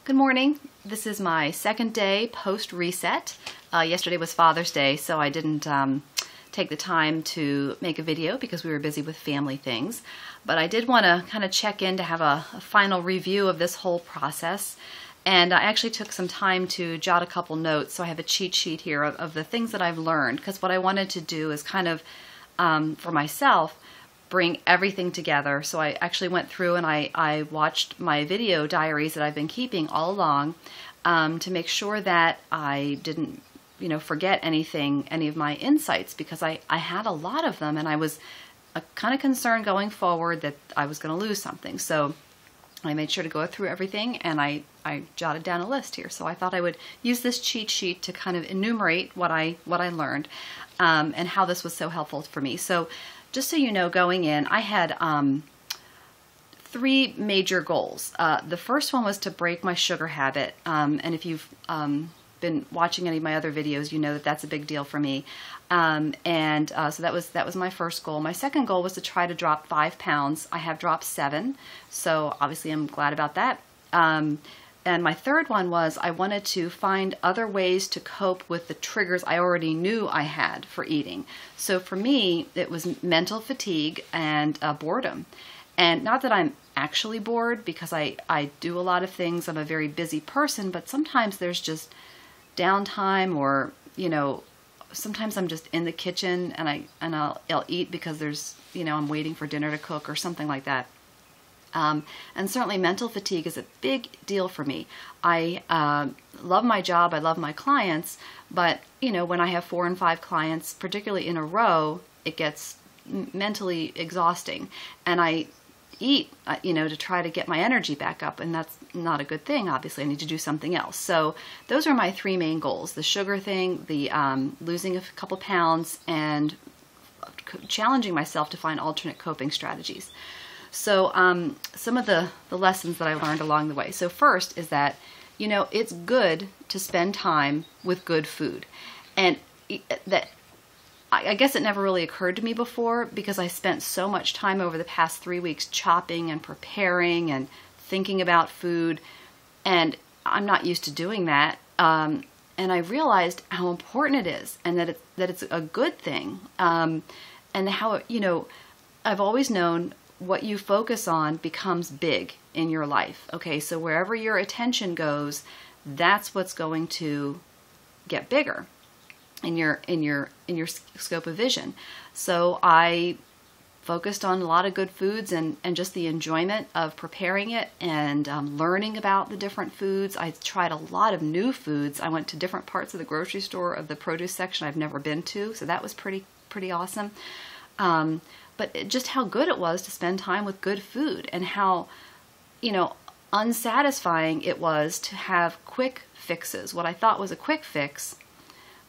Good morning. This is my second day post-reset. Yesterday was Father's Day, so I didn't take the time to make a video because we were busy with family things. But I did want to kind of check in to have a final review of this whole process. And I actually took some time to jot a couple notes, so I have a cheat sheet here of the things that I've learned, because what I wanted to do is kind of, for myself, bring everything together. So I actually went through and I watched my video diaries that I've been keeping all along to make sure that I didn't, forget anything, any of my insights, because I had a lot of them and I was kind of concerned going forward that I was going to lose something. So I made sure to go through everything and I jotted down a list here. So I thought I would use this cheat sheet to kind of enumerate what I learned and how this was so helpful for me. So just so you know, going in, I had 3 major goals. The first one was to break my sugar habit, and if you've been watching any of my other videos, you know that that's a big deal for me. So that was my first goal. My second goal was to try to drop 5 pounds. I have dropped 7, so obviously I'm glad about that. And my third one was I wanted to find other ways to cope with the triggers I already knew I had for eating. So for me, it was mental fatigue and boredom. And not that I'm actually bored, because I do a lot of things. I'm a very busy person, but sometimes there's just downtime, or, sometimes I'm just in the kitchen and I'll eat because there's, I'm waiting for dinner to cook or something like that. And certainly mental fatigue is a big deal for me. I love my job, I love my clients, but when I have 4 and 5 clients, particularly in a row, it gets mentally exhausting. And I eat, to try to get my energy back up, and that's not a good thing. Obviously, I need to do something else. So those are my 3 main goals: the sugar thing, the losing a couple pounds, and challenging myself to find alternate coping strategies. So some of the lessons that I learned along the way. So first is that, it's good to spend time with good food. And that, I guess it never really occurred to me before, because I spent so much time over the past 3 weeks chopping and preparing and thinking about food. And I'm not used to doing that. And I realized how important it is, and that it's a good thing. And how, I've always known what you focus on becomes big in your life. Okay, so wherever your attention goes, that's what's going to get bigger in your scope of vision. So I focused on a lot of good foods and just the enjoyment of preparing it and learning about the different foods. I tried a lot of new foods. I went to different parts of the grocery store, of the produce section I've never been to, so that was pretty awesome. But just how good it was to spend time with good food, and how, unsatisfying it was to have quick fixes. What I thought was a quick fix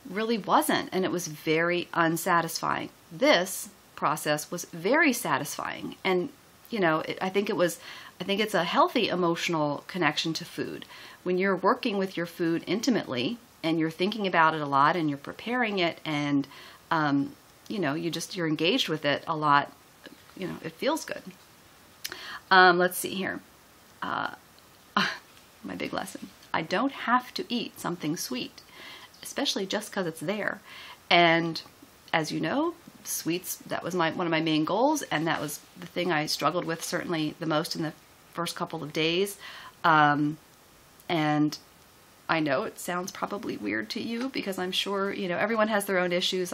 really wasn't, and it was very unsatisfying. This process was very satisfying, and I think it's a healthy emotional connection to food. When you're working with your food intimately, and you're thinking about it a lot, and you're preparing it, and you're engaged with it a lot, it feels good. Let's see here. My big lesson. I don't have to eat something sweet, especially just because it's there. And as you know, sweets, that was one of my main goals, and that was the thing I struggled with certainly the most in the first couple of days. And I know it sounds probably weird to you, because I'm sure, everyone has their own issues,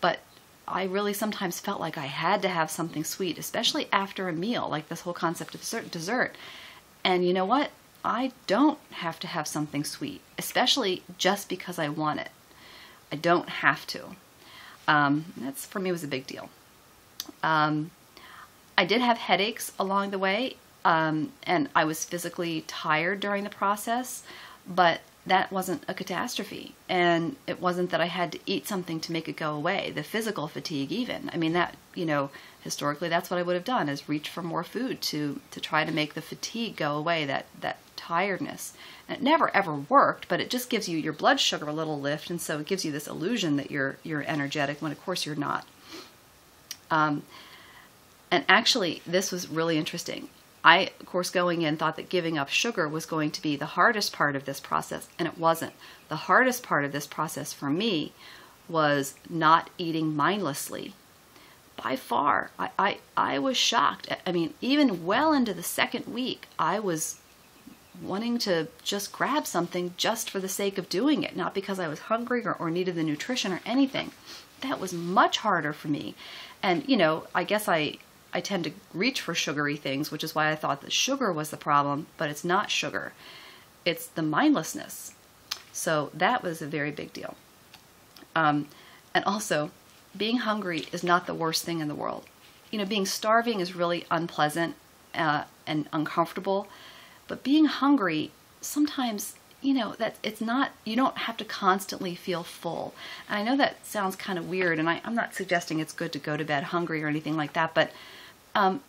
but I really sometimes felt like I had to have something sweet, especially after a meal, like this whole concept of dessert. And you know what? I don't have to have something sweet, especially just because I want it. I don't have to. That's, for me, was a big deal. I did have headaches along the way, and I was physically tired during the process, but that wasn't a catastrophe. And it wasn't that I had to eat something to make it go away. The physical fatigue even. I mean, that, historically that's what I would have done, is reach for more food to try to make the fatigue go away, that tiredness. And it never ever worked, but it just gives you your blood sugar a little lift, and so it gives you this illusion that you're energetic, when of course you're not. And actually, this was really interesting. I, of course, going in thought that giving up sugar was going to be the hardest part of this process, and it wasn't. The hardest part of this process for me was not eating mindlessly. By far, I was shocked. I mean, even well into the second week, I was wanting to just grab something just for the sake of doing it, not because I was hungry or needed the nutrition or anything. That was much harder for me. And, you know, I guess I tend to reach for sugary things, which is why I thought that sugar was the problem, but it's not sugar. It's the mindlessness. So that was a very big deal. And also, being hungry is not the worst thing in the world. You know, being starving is really unpleasant and uncomfortable, but being hungry, sometimes, you know, that it's not, you don't have to constantly feel full. And I know that sounds kind of weird, and I'm not suggesting it's good to go to bed hungry or anything like that, but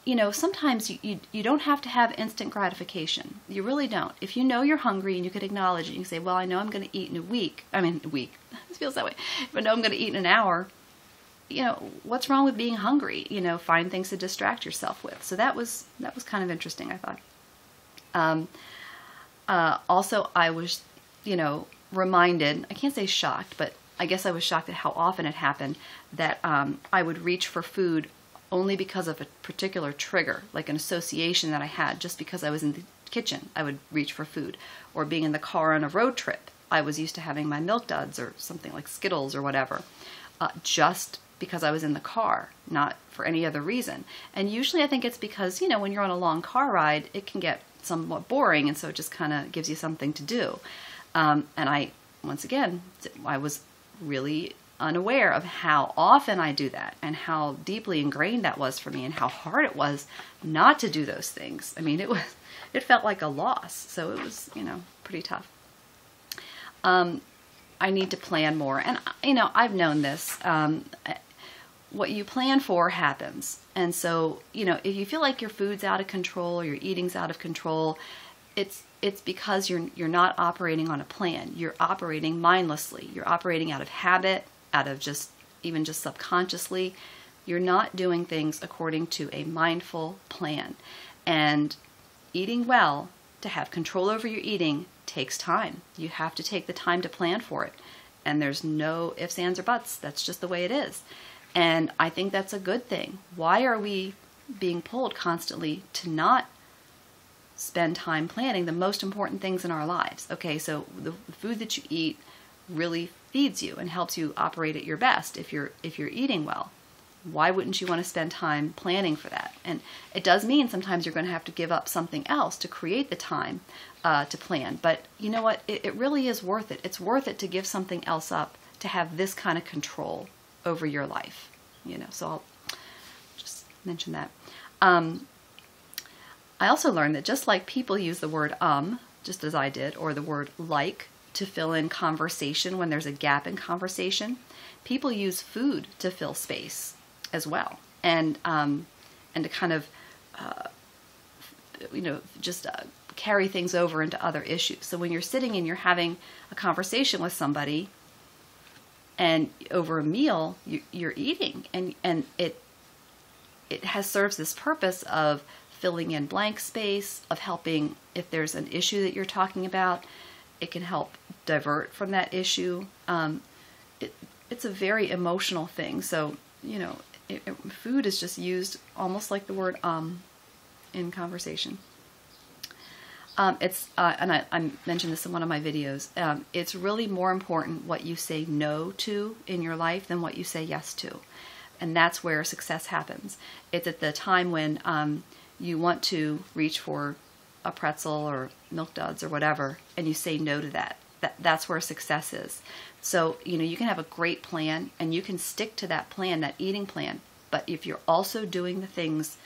you know, sometimes you don't have to have instant gratification. You really don't. If you know you're hungry and you can acknowledge it, you can say, well, I know I'm going to eat in a week. It feels that way. But I know I'm going to eat in an hour. You know, what's wrong with being hungry? You know, find things to distract yourself with. So that was kind of interesting, I thought. Also, I was, you know, reminded, I can't say shocked, but I guess I was shocked at how often it happened that I would reach for food only because of a particular trigger, like an association that I had. Just because I was in the kitchen, I would reach for food. Or being in the car on a road trip, I was used to having my Milk Duds or something like Skittles or whatever, just because I was in the car, not for any other reason. And usually I think it's because, you know, when you're on a long car ride, it can get somewhat boring, and so it just kind of gives you something to do. And once again, I was really unaware of how often I do that and how deeply ingrained that was for me and how hard it was not to do those things. I mean, it felt like a loss. So it was, you know, pretty tough. I need to plan more. And, you know, I've known this. What you plan for happens. And so, you know, if you feel like your food's out of control or your eating's out of control, it's because you're not operating on a plan. You're operating mindlessly. You're operating out of habit, out of just subconsciously. You're not doing things according to a mindful plan. And eating well, to have control over your eating, takes time. You have to take the time to plan for it. And there's no ifs, ands, or buts. That's just the way it is. And I think that's a good thing. Why are we being pulled constantly to not spend time planning the most important things in our lives? Okay, so the food that you eat really feeds you and helps you operate at your best if you're eating well. Why wouldn't you want to spend time planning for that? And it does mean sometimes you're going to have to give up something else to create the time to plan. But you know what? It really is worth it. It's worth it to give something else up to have this kind of control over your life. You know, so I'll just mention that. I also learned that just like people use the word just as I did, or the word like, to fill in conversation when there's a gap in conversation, people use food to fill space as well, and to kind of you know, just carry things over into other issues. So when you're sitting and you're having a conversation with somebody, and over a meal you're eating, and it serves this purpose of filling in blank space, of helping if there's an issue that you're talking about, it can help divert from that issue. It's a very emotional thing. So, you know, food is just used almost like the word in conversation. And I mentioned this in one of my videos. It's really more important what you say no to in your life than what you say yes to. And that's where success happens. It's at the time when you want to reach for a pretzel or Milk Duds or whatever, and you say no to that. That's where success is. So, you know, you can have a great plan and you can stick to that plan, that eating plan. But if you're also doing the things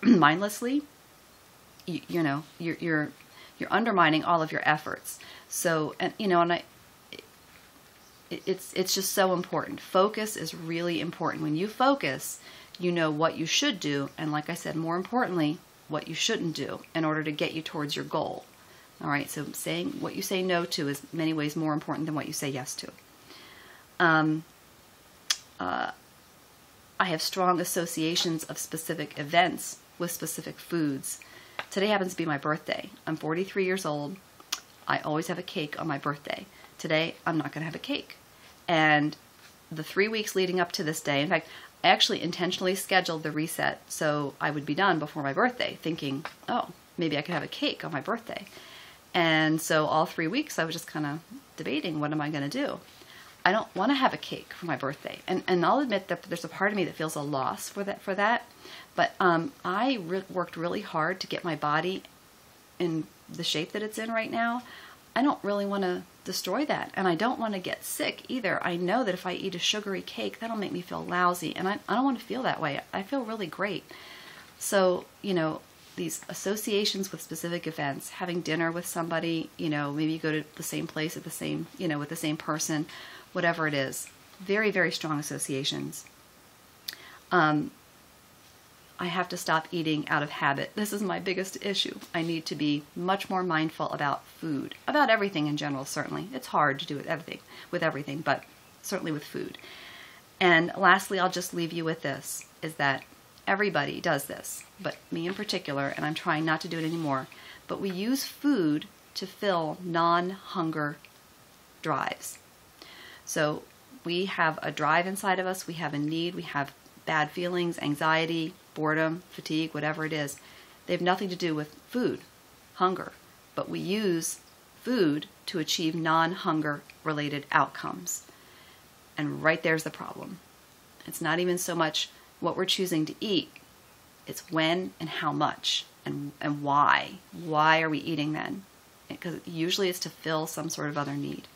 mindlessly, you know, you're undermining all of your efforts. So, and you know, and it's just so important. Focus is really important. When you focus, you know what you should do, and like I said, more importantly, what you shouldn't do in order to get you towards your goal. All right, so saying what you say no to is in many ways more important than what you say yes to. I have strong associations of specific events with specific foods. Today happens to be my birthday. I'm 43 years old. I always have a cake on my birthday. Today, I'm not going to have a cake. And the 3 weeks leading up to this day, in fact, I actually intentionally scheduled the reset so I would be done before my birthday, thinking, oh, maybe I could have a cake on my birthday. And so all 3 weeks I was just kind of debating, what am I going to do? I don't want to have a cake for my birthday. And I'll admit that there's a part of me that feels a loss for that. But I worked really hard to get my body in the shape that it's in right now. I don't really want to destroy that, and I don't want to get sick either. I know that if I eat a sugary cake, that'll make me feel lousy, and I don't want to feel that way. I feel really great. So, you know, these associations with specific events, having dinner with somebody, you know, maybe you go to the same place at the same, you know, with the same person, whatever it is, very, very strong associations. I have to stop eating out of habit. This is my biggest issue. I need to be much more mindful about food, about everything in general, certainly. It's hard to do with everything, but certainly with food. And lastly, I'll just leave you with this, is that everybody does this, but me in particular, and I'm trying not to do it anymore, but we use food to fill non-hunger drives. So we have a drive inside of us, we have a need, we have bad feelings, anxiety, boredom, fatigue, whatever it is. They have nothing to do with food, hunger, but we use food to achieve non-hunger related outcomes. And right there's the problem. It's not even so much what we're choosing to eat, it's when and how much and why. Why are we eating then? Because usually it's to fill some sort of other need.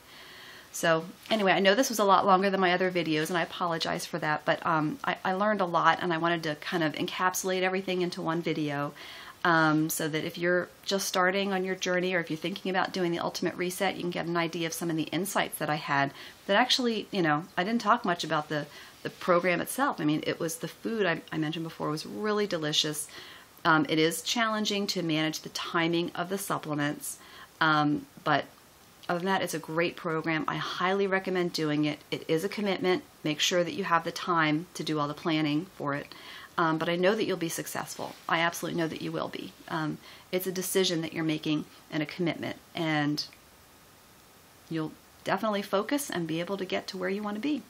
So anyway, I know this was a lot longer than my other videos, and I apologize for that, but I learned a lot, and I wanted to kind of encapsulate everything into one video so that if you're just starting on your journey, or if you're thinking about doing the Ultimate Reset, you can get an idea of some of the insights that I had that actually, you know, I didn't talk much about the program itself. I mean, it was the food I mentioned before was really delicious. It is challenging to manage the timing of the supplements, but other than that, it's a great program. I highly recommend doing it. It is a commitment. Make sure that you have the time to do all the planning for it. But I know that you'll be successful. I absolutely know that you will be. It's a decision that you're making and a commitment. And you'll definitely focus and be able to get to where you want to be.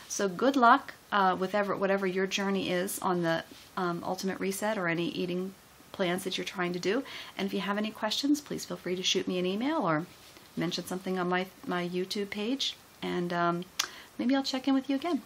So good luck with whatever your journey is on the Ultimate Reset or any eating plans that you're trying to do. And if you have any questions, please feel free to shoot me an email or mention something on my YouTube page, and maybe I'll check in with you again.